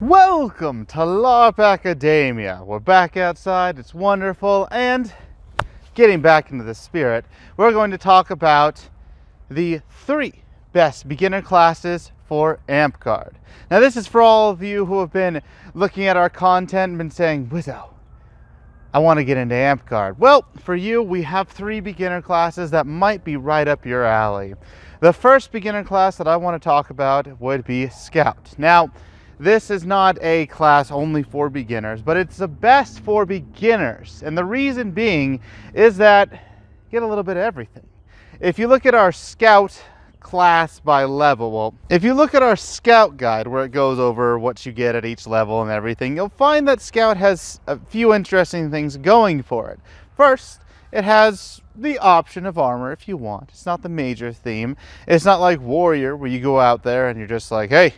Welcome to Larp Academia. We're back outside, it's wonderful, and getting back into the spirit, we're going to talk about the 3 best beginner classes for Amtgard. Now this is for all of you who have been looking at our content and been saying, Wizzo, I want to get into Amtgard. Well, for you, we have 3 beginner classes that might be right up your alley. The first beginner class that I want to talk about would be Scout. Now, this is not a class only for beginners, but it's the best for beginners. And the reason being is that you get a little bit of everything. If you look at our Scout class by level, well, if you look at our Scout guide where it goes over what you get at each level and everything, you'll find that Scout has a few interesting things going for it. First, it has the option of armor if you want. It's not the major theme. It's not like Warrior where you go out there and you're just like, hey,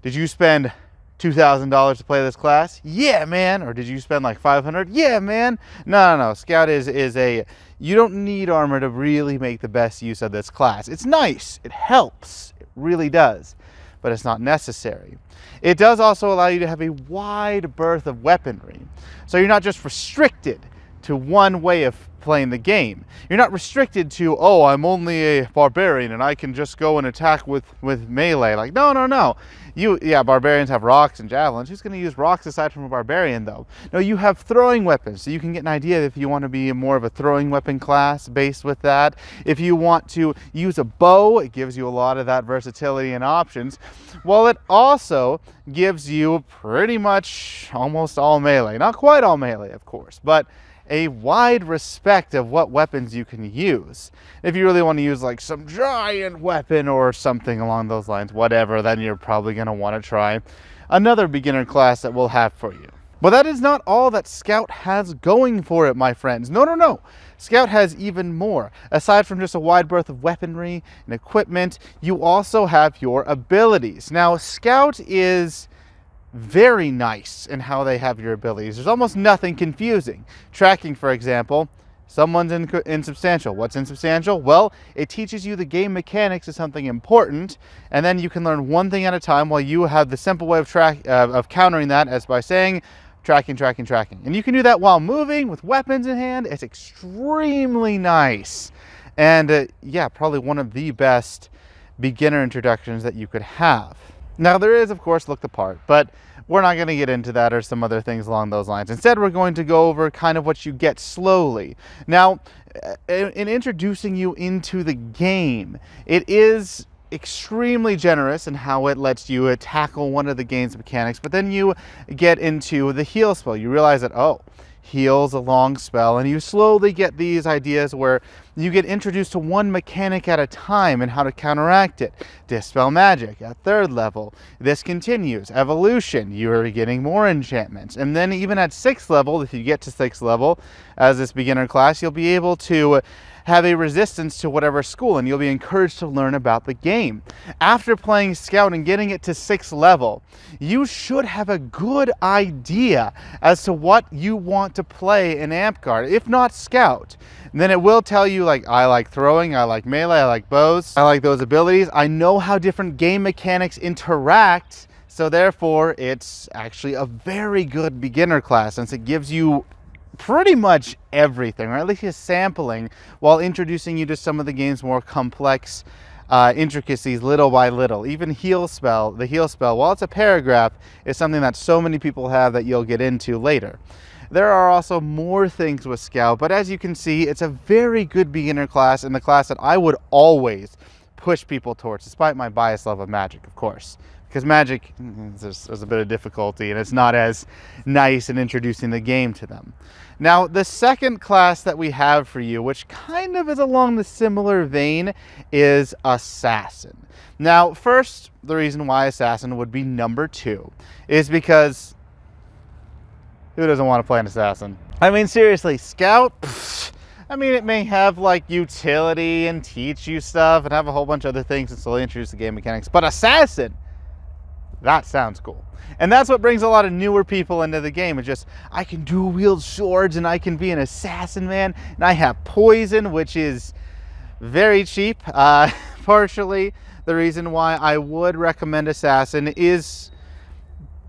did you spend $2,000 to play this class? Yeah, man. Or did you spend like $500? Yeah, man. No. Scout is a, you don't need armor to really make the best use of this class. It's nice. It helps. It really does. But it's not necessary. It does also allow you to have a wide berth of weaponry. So you're not just restricted to one way of playing the game. You're not restricted to, oh, I'm only a barbarian and I can just go and attack with melee. Like, no. Barbarians have rocks and javelins. Who's going to use rocks aside from a barbarian, though? No, you have throwing weapons, so you can get an idea if you want to be more of a throwing weapon class based with that. If you want to use a bow, it gives you a lot of that versatility and options. Well, it also gives you pretty much almost all melee. Not quite all melee, of course, but a wide respect of what weapons you can use. If you really want to use like some giant weapon or something along those lines, whatever, then you're probably going to want to try another beginner class that we'll have for you. But that is not all that Scout has going for it, my friends. No. Scout has even more. Aside from just a wide berth of weaponry and equipment, you also have your abilities. Now, Scout is very nice in how they have your abilities. There's almost nothing confusing. Tracking, for example, someone's insubstantial. What's insubstantial? Well, it teaches you the game mechanics of something important, and then you can learn one thing at a time while you have the simple way of countering that as by saying tracking. And you can do that while moving with weapons in hand. It's extremely nice. And probably one of the best beginner introductions that you could have. Now, there is, of course, look the part, but we're not going to get into that or some other things along those lines. Instead, we're going to go over kind of what you get slowly. Now, in introducing you into the game, it is extremely generous in how it lets you tackle one of the game's mechanics, but then you get into the heal spell. You realize that, oh, heal's a long spell, and you slowly get these ideas where you get introduced to one mechanic at a time and how to counteract it. Dispel magic at 3rd level. This continues. Evolution, you're getting more enchantments. And then even at 6th level, if you get to 6th level as this beginner class, you'll be able to have a resistance to whatever school, and you'll be encouraged to learn about the game. After playing Scout and getting it to 6th level, you should have a good idea as to what you want to play in Amtgard. If not Scout, then it will tell you, like, I like throwing, I like melee, I like bows, I like those abilities. I know how different game mechanics interact, so therefore it's actually a very good beginner class since it gives you pretty much everything, or at least a sampling, while introducing you to some of the game's more complex intricacies little by little. Even the heal spell, while it's a paragraph, is something that so many people have that you'll get into later. There are also more things with Scout, but as you can see, it's a very good beginner class, and the class that I would always push people towards, despite my biased love of Magic, of course. Because Magic, there's a bit of difficulty, and it's not as nice in introducing the game to them. Now, the second class that we have for you, which kind of is along the similar vein, is Assassin. Now, first, the reason why Assassin would be number 2 is because who doesn't want to play an Assassin? I mean, seriously, Scout, I mean, it may have like utility and teach you stuff and have a whole bunch of other things and slowly introduce the game mechanics, but Assassin, that sounds cool. And that's what brings a lot of newer people into the game. It's just, I can dual wield swords and I can be an assassin, man. And I have poison, which is very cheap. Partially the reason why I would recommend Assassin is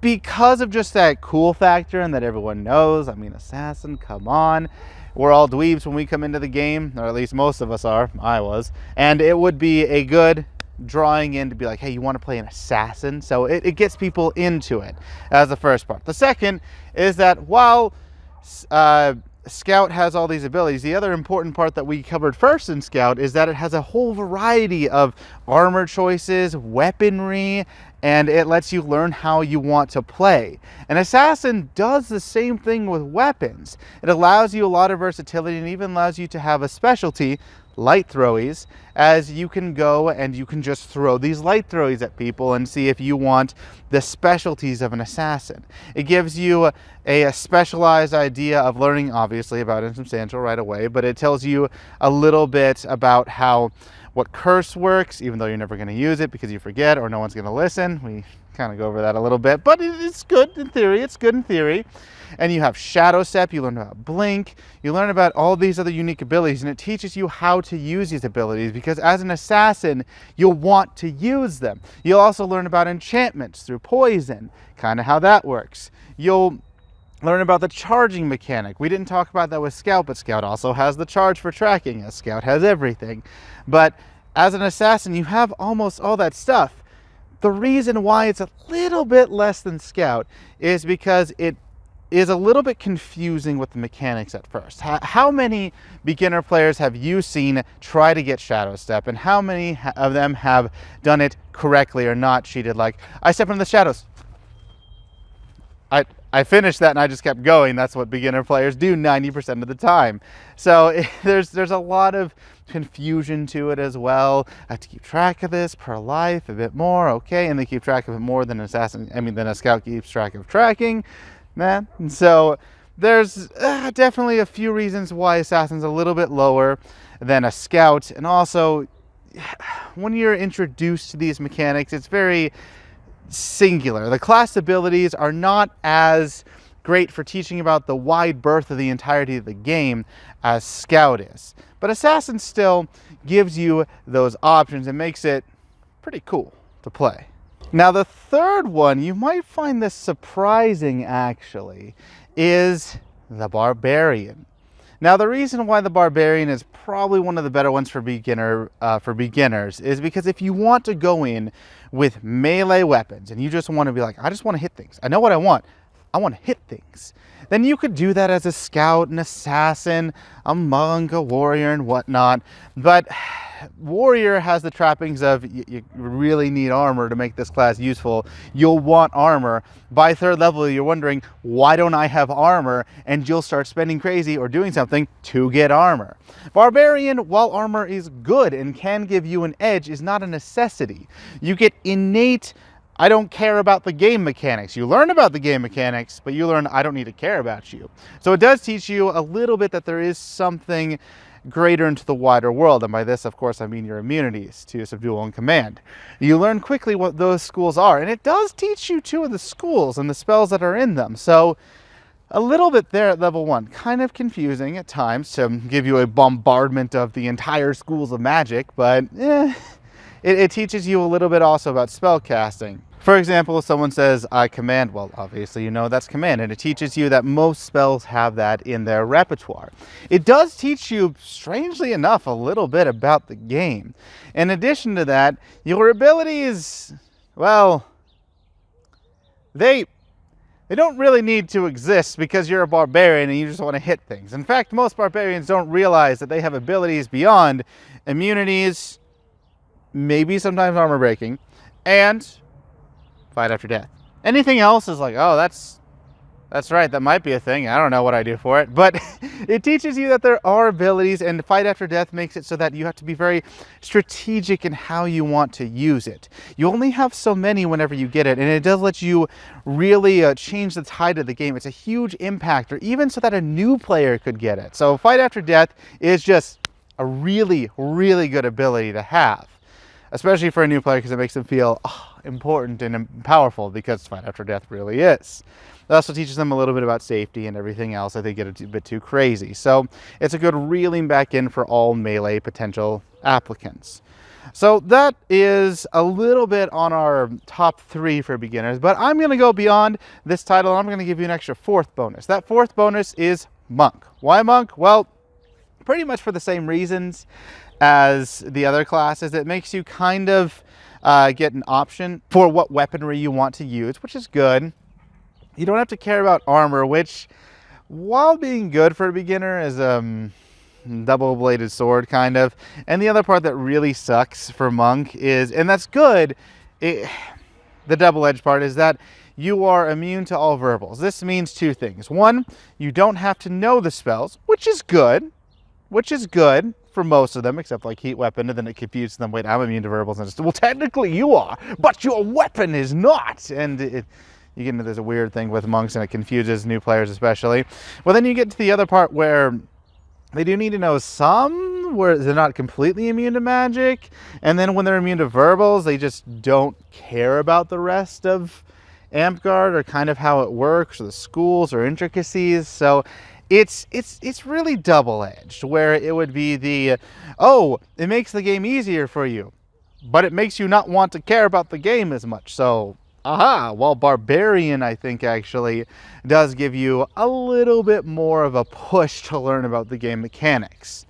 because of just that cool factor and that everyone knows, I mean, assassin, come on. We're all dweebs when we come into the game, or at least most of us are. I was. And it would be a good drawing in to be like, hey, you want to play an assassin? So it gets people into it as the first part. The second is that while Scout has all these abilities, the other important part that we covered first in Scout is that it has a whole variety of armor choices, weaponry, and it lets you learn how you want to play. An assassin does the same thing with weapons. It allows you a lot of versatility and even allows you to have a specialty, light throwies, as you can go and you can just throw these light throwies at people and see if you want the specialties of an assassin. It gives you a specialized idea of learning, obviously, about insubstantial right away, but it tells you a little bit about what curse works, even though you're never going to use it because you forget or no one's going to listen. We kind of go over that a little bit, but it's good in theory. It's good in theory. And you have Shadow Step, you learn about Blink, you learn about all these other unique abilities, and it teaches you how to use these abilities because as an assassin, you'll want to use them. You'll also learn about enchantments through poison, kind of how that works. You'll learn about the charging mechanic. We didn't talk about that with Scout, but Scout also has the charge for tracking, as Scout has everything. But as an assassin, you have almost all that stuff. The reason why it's a little bit less than Scout is because it is a little bit confusing with the mechanics at first. How many beginner players have you seen try to get Shadow Step, and how many of them have done it correctly or not cheated? Like, I step into the shadows. I finished that and I just kept going. That's what beginner players do 90% of the time. So there's a lot of confusion to it as well. I have to keep track of this per life a bit more, okay, and they keep track of it more than than a Scout keeps track of tracking, man. And so there's definitely a few reasons why Assassin's a little bit lower than a Scout, and also when you're introduced to these mechanics, it's very singular. The class abilities are not as great for teaching about the wide berth of the entirety of the game as Scout is. But Assassin still gives you those options and makes it pretty cool to play. Now the third one, you might find this surprising actually, is the Barbarian. Now the reason why the Barbarian is probably one of the better ones for beginners is because if you want to go in with melee weapons and you just want to be like, I just want to hit things. I know what I want to hit things. Then you could do that as a Scout, an Assassin, a Monk, a Warrior, and whatnot. But Warrior has the trappings of you really need armor to make this class useful. You'll want armor. By third level, you're wondering, why don't I have armor? And you'll start spending crazy or doing something to get armor. Barbarian, while armor is good and can give you an edge, is not a necessity. You get innate, I don't care about the game mechanics. You learn about the game mechanics, but you learn I don't need to care about you. So it does teach you a little bit that there is something greater into the wider world. And by this, of course, I mean your immunities to Subdual and Command. You learn quickly what those schools are. And it does teach you two of the schools and the spells that are in them. So a little bit there at level 1. Kind of confusing at times to give you a bombardment of the entire schools of magic, but it teaches you a little bit also about spell casting. For example, if someone says, I command, well, obviously you know that's command, and it teaches you that most spells have that in their repertoire. It does teach you, strangely enough, a little bit about the game. In addition to that, your abilities, well, they don't really need to exist because you're a barbarian and you just want to hit things. In fact, most barbarians don't realize that they have abilities beyond immunities, maybe sometimes armor breaking, and fight after death. Anything else is like, oh, that's right, that might be a thing. I don't know what I do for it. But it teaches you that there are abilities, and fight after death makes it so that you have to be very strategic in how you want to use it. You only have so many whenever you get it, and it does let you really change the tide of the game. It's a huge impactor, even so that a new player could get it. So fight after death is just a really, really good ability to have, especially for a new player because it makes them feel important and powerful, because fight after death really is. It also teaches them a little bit about safety and everything else. I think get a bit too crazy. So it's a good reeling back in for all melee potential applicants. So that is a little bit on our top 3 for beginners, but I'm going to go beyond this title. I'm going to give you an extra 4th bonus. That 4th bonus is Monk. Why Monk? Well, pretty much for the same reasons as the other classes. It makes you kind of get an option for what weaponry you want to use, which is good. You don't have to care about armor, which, while being good for a beginner, is double-bladed sword kind of. And the other part that really sucks for Monk is, and that's good, the double-edged part is that you are immune to all verbals. This means 2 things. 1, you don't have to know the spells, which is good for most of them, except like heat weapon, and then it confuses them. Wait, I'm immune to verbals, and it's, well, technically you are, but your weapon is not. And you get into this weird thing with monks, and it confuses new players especially. Well, then you get to the other part where they do need to know some, where they're not completely immune to magic, and then when they're immune to verbals, they just don't care about the rest of Amtgard or kind of how it works, or the schools or intricacies. So it's really double-edged, where it would be the, oh, it makes the game easier for you, but it makes you not want to care about the game as much. So, while Barbarian, I think, actually does give you a little bit more of a push to learn about the game mechanics.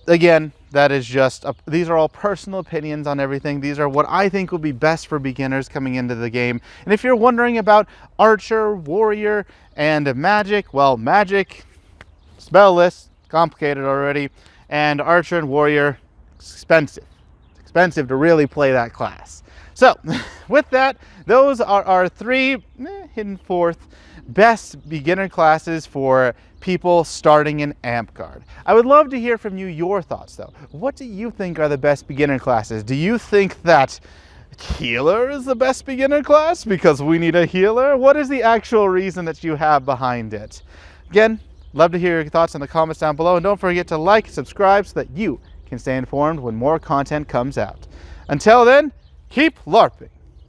Again, that is just, these are all personal opinions on everything. These are what I think will be best for beginners coming into the game. And if you're wondering about Archer, Warrior, and Magic, well, Magic, spell list, complicated already, and Archer and Warrior, expensive. It's expensive to really play that class. So, with that, those are our 3, hidden 4th, best beginner classes for people starting in Amtgard. I would love to hear from you your thoughts, though. What do you think are the best beginner classes? Do you think that healer is the best beginner class because we need a healer? What is the actual reason that you have behind it? Again, love to hear your thoughts in the comments down below, and don't forget to like and subscribe so that you can stay informed when more content comes out. Until then, keep LARPing.